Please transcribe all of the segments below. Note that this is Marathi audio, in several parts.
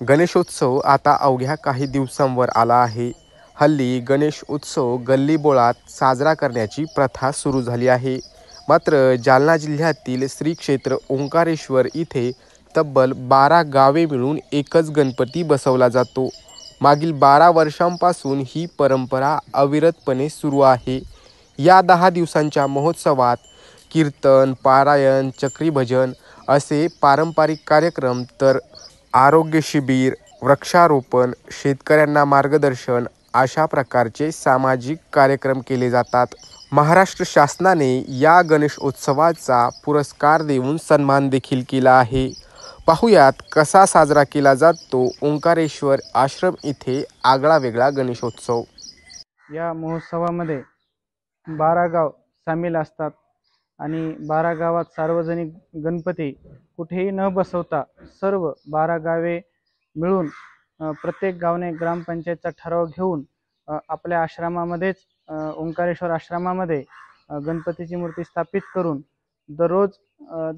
गणेशोत्सव आता अवघ्या काही दिवसांवर आला आहे. हल्ली गणेश उत्सव गल्लीबोळात साजरा करण्याची प्रथा सुरू झाली आहे. मात्र जालना जिल्ह्यातील श्री क्षेत्र ओंकारेश्वर इथे तब्बल 12 गावे मिळून एकच गणपती बसवला जातो. मागील 12 वर्षांपासून ही परंपरा अविरतपणे सुरू आहे. या 10 दिवसांच्या महोत्सवात कीर्तन, पारायण, चक्री भजन असे पारंपरिक कार्यक्रम, तर आरोग्य शिबिर, वृक्षारोपण, शेतकऱ्यांना मार्गदर्शन अशा प्रकारचे सामाजिक कार्यक्रम केले जातात. महाराष्ट्र शासनाने या गणेशोत्सवाचा पुरस्कार देऊन सन्मान देखील केला आहे. पाहुयात कसा साजरा केला जातो ओंकारेश्वर आश्रम इथे आगळा वेगळा गणेशोत्सव. या महोत्सवामध्ये 12 गाव सामील असतात आणि 12 गावात सार्वजनिक गणपती कुठेही न बसवता सर्व 12 गावे मिळून प्रत्येक गावाने ग्रामपंचायतचा ठराव घेऊन आपल्या आश्रमामध्येच ओंकारेश्वर आश्रमामध्ये गणपतीची मूर्ती स्थापित करून दररोज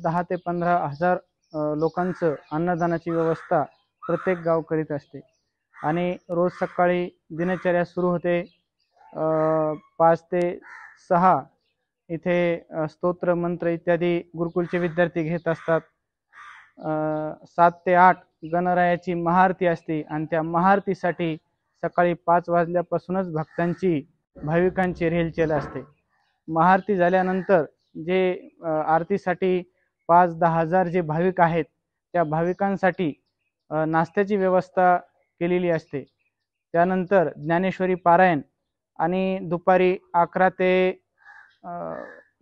10 ते 15 हजार लोकांचं अन्नदानाची व्यवस्था प्रत्येक गाव करीत असते. आणि रोज सकाळी दिनचर्या सुरू होते. 5 ते 6 इथे स्तोत्र मंत्र इत्यादी गुरुकुलचे विद्यार्थी घेत असतात. 7 ते 8 गणरायाची महाआरती असते आणि त्या महाआरतीसाठी सकाळी 5 वाजल्यापासूनच भक्तांची भाविकांची रेलचेल असते. महाआरती झाल्यानंतर जे आरतीसाठी 5-10 हजार जे भाविक आहेत त्या भाविकांसाठी नाश्त्याची व्यवस्था केलेली असते. त्यानंतर ज्ञानेश्वरी पारायण आणि दुपारी 11 ते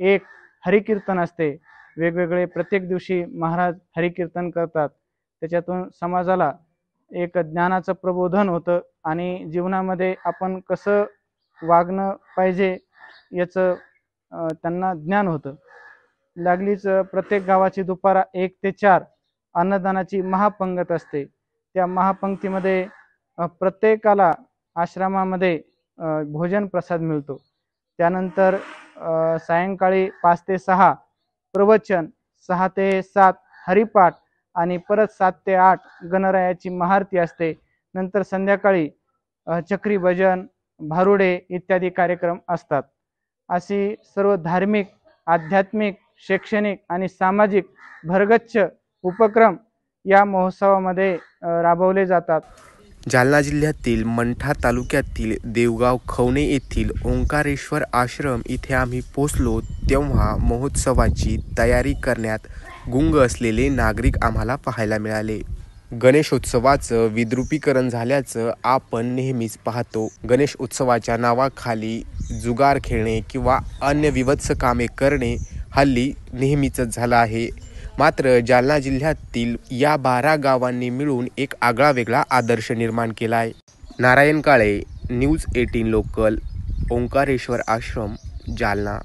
1 हरिकीर्तन असते. वेगवेगळे प्रत्येक दिवशी महाराज हरिकीर्तन करतात. त्याच्यातून समाजाला एक ज्ञानाचं प्रबोधन होतं आणि जीवनामध्ये आपण कसं वागणं पाहिजे याचं त्यांना ज्ञान होतं. लागलीच प्रत्येक गावाची दुपारा 1 ते 4 अन्नदानाची महापंगत असते. त्या महापंक्तीमध्ये प्रत्येकाला आश्रमामध्ये भोजन प्रसाद मिळतो. त्यानंतर सायंकाळी 5 ते 6 प्रवचन, 6 ते 7 हरिपाठ आणि परत 7 ते 8 गणरायाची महाआरती असते. नंतर संध्याकाळी चक्री भजन, भारुडे इत्यादी कार्यक्रम असतात. अशी सर्व धार्मिक, आध्यात्मिक, शैक्षणिक आणि सामाजिक भरगच्च उपक्रम या महोत्सवामध्ये राबवले जातात. जालना जिल्ह्यातील मंठा तालुक्यातील देवगाव खवणे येथील ओंकारेश्वर आश्रम इथे आम्ही पोचलो तेव्हा महोत्सवाची तयारी करण्यात गुंग असलेले नागरिक आम्हाला पाहायला मिळाले. गणेशोत्सवाचं विद्रुपीकरण झाल्याचं आपण नेहमीच पाहतो. गणेश उत्सवाच्या नावाखाली जुगार खेळणे किंवा अन्य विभत्स कामे करणे हल्ली नेहमीचंच झालं आहे. मात्र जालना जिल्ह्यातील या 12 गावांनी मिळून एक आगळा वेगळा आदर्श निर्माण केला आहे. नारायण काळे, न्यूज 18 लोकल, ओंकारेश्वर आश्रम, जालना.